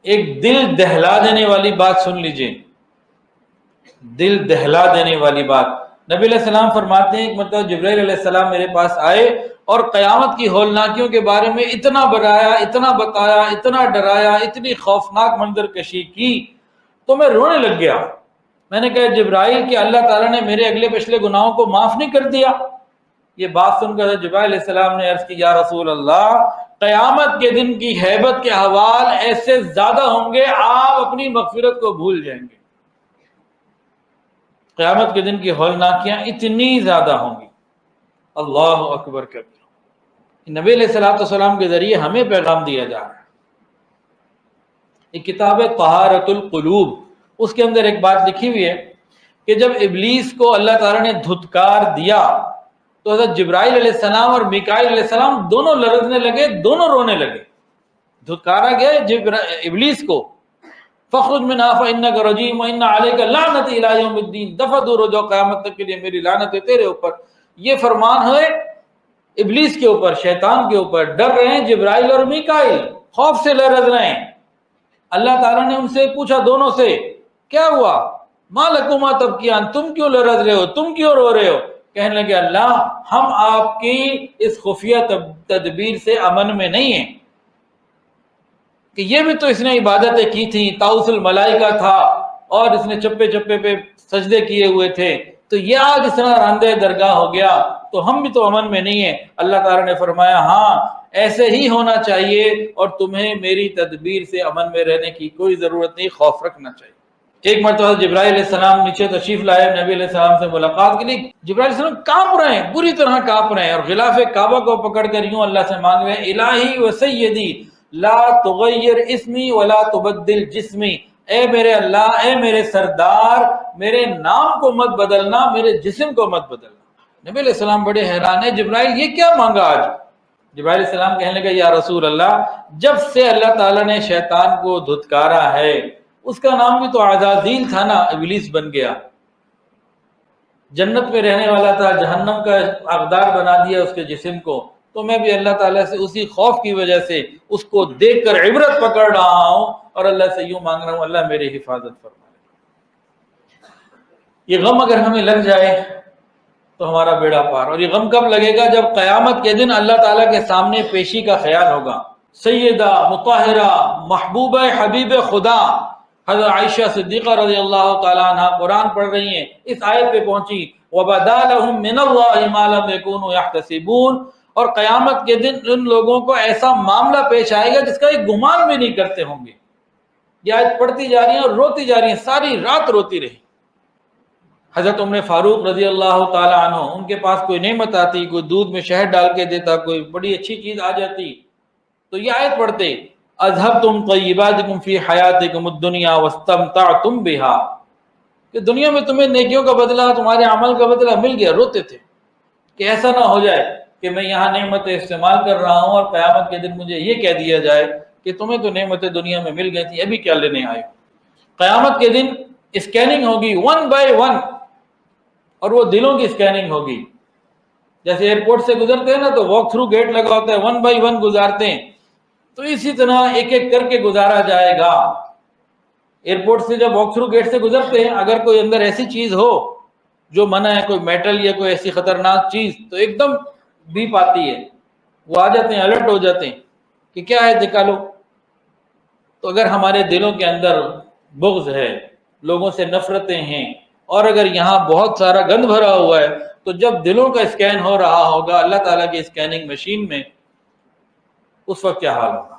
ایک دل دہلا دینے والی بات سن لیجئے، دل دہلا دینے والی بات۔ نبی علیہ السلام فرماتے ہیں ایک مرتبہ جبرائیل علیہ السلام میرے پاس آئے اور قیامت کی ہولناکیوں کے بارے میں اتنا بتایا، اتنا بتایا، اتنا ڈرایا، اتنی خوفناک منظر کشی کی تو میں رونے لگ گیا۔ میں نے کہا جبرائیل کہ اللہ تعالیٰ نے میرے اگلے پچھلے گناہوں کو معاف نہیں کر دیا؟ یہ بات سن کر جبرائیل علیہ السلام نے عرض کی یا رسول اللہ، قیامت کے دن کی ہیبت کے احوال ایسے زیادہ ہوں گے آپ اپنی مغفرت کو بھول جائیں گے۔ قیامت کے دن کی ہولناکیاں اتنی زیادہ ہوں گی۔ اللہ اکبر کبیر۔ نبی علیہ السلام کے ذریعے ہمیں پیغام دیا جا رہا ہے۔ ایک کتاب ہے طہارت القلوب، اس کے اندر ایک بات لکھی ہوئی ہے کہ جب ابلیس کو اللہ تعالیٰ نے دھتکار دیا تو حضرت جبرائیل علیہ السلام اور میکائیل علیہ السلام دونوں لرزنے لگے، دونوں رونے لگے۔ دھتکارا گیا ابلیس کو، فخرج منہا فإنک رجیم وإن علیک لعنتی الی یوم الدین، دفع دور ہو جاؤ، قیامت تک کے لیے میری لعنت ہے تیرے اوپر۔ یہ فرمان ہے ابلیس کے اوپر، شیطان کے اوپر۔ ڈر رہے ہیں جبرائیل اور میکائیل، خوف سے لرز رہے ہیں۔ اللہ تعالیٰ نے ان سے پوچھا دونوں سے کیا ہوا، ما لکما تبکیان، تم کیوں لرز رہے ہو، تم کیوں رو رہے ہو؟ کہنے لگے اللہ ہم آپ کی اس خفیہ تدبیر سے امن میں نہیں ہیں کہ یہ بھی تو اس نے عبادتیں کی تھی، طاؤس الملائکہ تھا اور اس نے چپے چپے پہ سجدے کیے ہوئے تھے، تو یہ آج اس طرح راندہ درگاہ ہو گیا تو ہم بھی تو امن میں نہیں ہیں۔ اللہ تعالیٰ نے فرمایا ہاں ایسے ہی ہونا چاہیے اور تمہیں میری تدبیر سے امن میں رہنے کی کوئی ضرورت نہیں، خوف رکھنا چاہیے۔ ایک مرتبہ جبرائیل علیہ السلام نیچے تشریف لائے نبی علیہ السلام سے ملاقات کے لیے۔ جبرائیل علیہ السلام کانپ رہے ہیں، بری طرح کانپ رہے ہیں اور غلاف کعبہ کو پکڑ کر یوں اللہ سے مانگ رہے ہیں الہی و سیدی لا تغیر اسمی ولا تبدل جسمی، اے میرے اللہ، اے میرے سردار، میرے نام کو مت بدلنا، میرے جسم کو مت بدلنا۔ نبی علیہ السلام بڑے حیران ہیں، جبرائیل یہ کیا مانگا آج؟ جبرائیل علیہ السلام کہنے لگے یا رسول اللہ، جب سے اللہ تعالیٰ نے شیطان کو دھتکارا ہے، اس کا نام بھی تو عزازیل تھا نا، ابلیس بن گیا، جنت میں رہنے والا تھا، جہنم کا حقدار بنا دیا اس کے جسم کو، تو میں بھی اللہ تعالیٰ سے اسی خوف کی وجہ سے اس کو دیکھ کر عبرت پکڑ رہا ہوں اور اللہ سے یوں مانگ رہا ہوں اللہ میری حفاظت فرمائے۔ یہ غم اگر ہمیں لگ جائے تو ہمارا بیڑا پار، اور یہ غم کب لگے گا؟ جب قیامت کے دن اللہ تعالیٰ کے سامنے پیشی کا خیال ہوگا۔ سیدہ مطہرہ محبوبہ حبیب خدا حضرت عائشہ صدیقہ رضی اللہ تعالیٰ عنہ قرآن پڑھ رہی ہیں، اس آیت پہ پہنچی وَبَدَا لَهُم مِّنَ اللَّهِ مَا لَمْ يَكُونُوا يَحْتَسِبُونَ، اور قیامت کے دن ان لوگوں کو ایسا معاملہ پیش آئے گا جس کا ایک گمان بھی نہیں کرتے ہوں گے۔ یہ آیت پڑھتی جا رہی ہیں اور روتی جا رہی ہیں، ساری رات روتی رہی۔ حضرت عمر فاروق رضی اللہ تعالیٰ عنہ، ان کے پاس کوئی نعمت آتی، کوئی دودھ میں شہد ڈال کے دیتا، کوئی بڑی اچھی چیز آ جاتی تو یہ آیت پڑھتے اذهبتم طیباتکم فی حیاتکم الدنیا واستمتعتم بها، کہ دنیا میں تمہیں نیکیوں کا بدلہ، تمہارے عمل کا بدلہ مل گیا۔ روتے تھے کہ ایسا نہ ہو جائے کہ میں یہاں نعمتیں استعمال کر رہا ہوں اور قیامت کے دن مجھے یہ کہہ دیا جائے کہ تمہیں تو نعمتیں دنیا میں مل گئی تھی، ابھی کیا لینے آئے۔ قیامت کے دن اسکیننگ ہوگی ون بائی ون، اور وہ دلوں کی اسکیننگ ہوگی۔ جیسے ایئرپورٹ سے گزرتے ہیں نا تو واک تھرو گیٹ لگا ہوتا ہے، ون بائی ون گزارتے ہیں، تو اسی طرح ایک ایک کر کے گزارا جائے گا۔ ایئرپورٹ سے جب واک تھرو گیٹ سے گزرتے ہیں، اگر کوئی اندر ایسی چیز ہو جو منع ہے، کوئی میٹل یا کوئی ایسی خطرناک چیز، تو ایک دم بیپ آتی ہے، وہ آ جاتے ہیں، الرٹ ہو جاتے ہیں کہ کیا ہے نکالو۔ تو اگر ہمارے دلوں کے اندر بغض ہے، لوگوں سے نفرتیں ہیں، اور اگر یہاں بہت سارا گند بھرا ہوا ہے، تو جب دلوں کا اسکین ہو رہا ہوگا اللہ تعالیٰ کی اسکیننگ مشین میں، اس وقت کیا حال ہوگا؟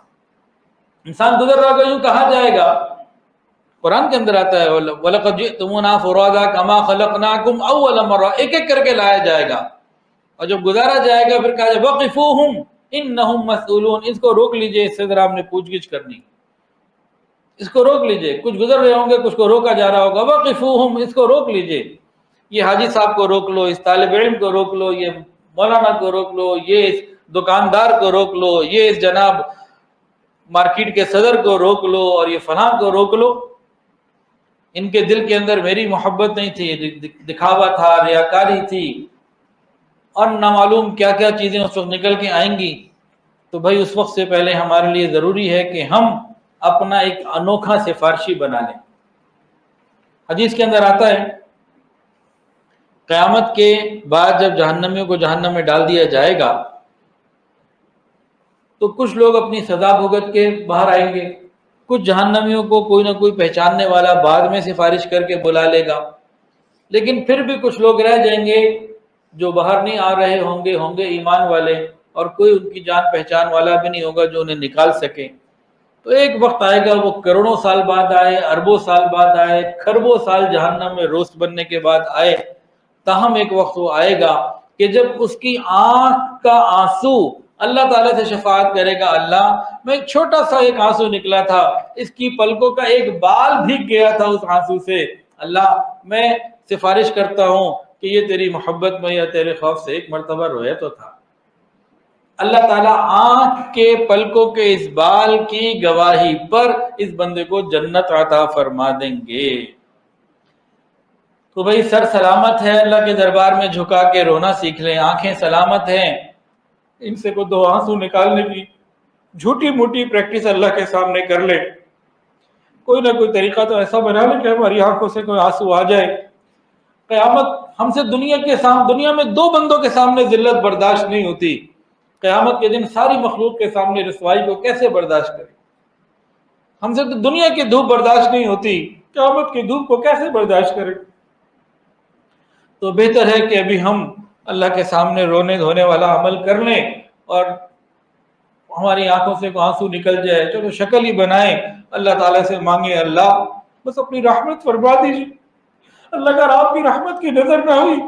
انسان گزر رہا ہوگا، یوں کہا جائے گا، قرآن کے اندر آتا ہے وَلَقَدْ جِئْتُمُونَا فُرَادَىٰ كَمَا خَلَقْنَاكُمْ أَوَّلَ مَرَّةٍ، ایک ایک کر کے لایا جائے گا، اور جب گزارا جائے گا پھر کہا جائے وَقِفُوهُمْ إِنَّهُمْ مَسْئُولُونَ، اس کو روک لیجئے، اس سے ذرا آپ نے پوچھ گچھ کرنی، اس کو روک لیجئے۔ کچھ گزر رہے ہوں گے، کچھ کو روکا جا رہا ہوگا، وَقِفُوهُمْ، اس کو روک لیجئے، یہ حاجی صاحب کو روک لو، اس طالب علم کو روک لو، یہ مولانا کو روک لو، یہ اس دکاندار کو روک لو، یہ اس جناب مارکیٹ کے صدر کو روک لو، اور یہ فلاں کو روک لو۔ ان کے دل کے اندر میری محبت نہیں تھی، دکھاوا تھا، ریاکاری تھی، اور نہ معلوم کیا کیا چیزیں اس وقت نکل کے آئیں گی۔ تو بھائی اس وقت سے پہلے ہمارے لیے ضروری ہے کہ ہم اپنا ایک انوکھا سفارشی بنا لیں۔ حدیث کے اندر آتا ہے قیامت کے بعد جب جہنمیوں کو جہنم میں ڈال دیا جائے گا تو کچھ لوگ اپنی سزا بھگت کے باہر آئیں گے، کچھ جہنمیوں کو کوئی نہ کوئی پہچاننے والا بعد میں سفارش کر کے بلا لے گا، لیکن پھر بھی کچھ لوگ رہ جائیں گے جو باہر نہیں آ رہے ہوں گے ایمان والے، اور کوئی ان کی جان پہچان والا بھی نہیں ہوگا جو انہیں نکال سکے۔ تو ایک وقت آئے گا، وہ کروڑوں سال بعد آئے، اربوں سال بعد آئے، کھربوں سال جہنم میں روسٹ بننے کے بعد آئے، تاہم ایک وقت وہ آئے گا کہ جب اس کی آنکھ کا آنسو اللہ تعالیٰ سے شفاعت کرے گا، اللہ میں ایک چھوٹا سا ایک آنسو نکلا تھا، اس کی پلکوں کا ایک بال بھیگ گیا تھا اس آنسو سے، اللہ میں سفارش کرتا ہوں کہ یہ تیری محبت میں یا تیرے خوف سے ایک مرتبہ رویا تو تھا۔ اللہ تعالیٰ آنکھ کے پلکوں کے اس بال کی گواہی پر اس بندے کو جنت عطا فرما دیں گے۔ تو بھئی سر سلامت ہے، اللہ کے دربار میں جھکا کے رونا سیکھ لیں، آنکھیں سلامت ہیں، ان سے کو دو آنسو نکالنے کی جھوٹی موٹی پریکٹس اللہ کے سامنے کر لیں، کوئی نہ کوئی طریقہ تو ایسا بنا لیں کہ ہماری آنکھوں سے کوئی آنسو آ جائے۔ قیامت ہم سے دنیا میں دو بندوں کے سامنے ذلت برداشت نہیں ہوتی، قیامت کے دن ساری مخلوق کے سامنے رسوائی کو کیسے برداشت کریں؟ ہم سے تو دنیا کی دھوپ برداشت نہیں ہوتی، قیامت کی دھوپ کو کیسے برداشت کریں؟ تو بہتر ہے کہ ابھی ہم اللہ کے سامنے رونے دھونے والا عمل کر لیں، اور ہماری آنکھوں سے آنسو نکل جائے، چلو شکل ہی بنائیں، اللہ تعالیٰ سے مانگیں اللہ بس اپنی رحمت فرما دیجیے، اللہ اگر آپ کی رحمت کی نظر نہ ہوئی،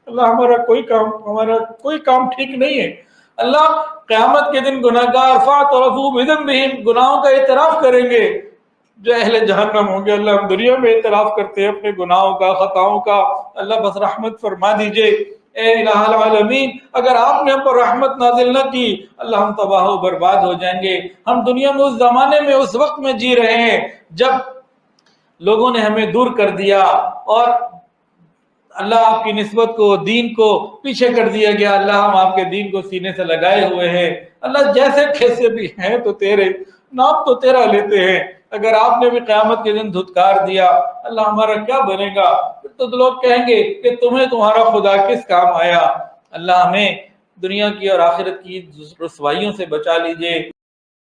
اللہ ہمارا کوئی کام ٹھیک نہیں ہے، اللہ قیامت کے دن گناہگار فاعترفوا بذنبہم گناہوں کا اعتراف کریں گے جو اہل جہنم ہوں گے، اللہ ہم دنیا میں اعتراف کرتے ہیں اپنے گناہوں کا خطاؤں کا، اللہ بس رحمت فرما دیجئے، اے الہ العالمین اگر آپ نے ہم پر رحمت نازل نہ کی اللہ ہم تباہ و برباد ہو جائیں گے۔ ہم دنیا میں اس زمانے میں اس وقت میں جی رہے ہیں جب لوگوں نے ہمیں دور کر دیا اور اللہ آپ کی نسبت کو دین کو پیچھے کر دیا گیا، اللہ ہم آپ کے دین کو سینے سے لگائے ہوئے ہیں، اللہ جیسے کیسے بھی ہیں تو تیرے نام تو تیرا لیتے ہیں، اگر آپ نے بھی قیامت کے دن دھتکار دیا اللہ ہمارا کیا بنے گا؟ پھر تو لوگ کہیں گے کہ تمہیں تمہارا خدا کس کام آیا۔ اللہ ہمیں دنیا کی اور آخرت کی رسوائیوں سے بچا لیجئے۔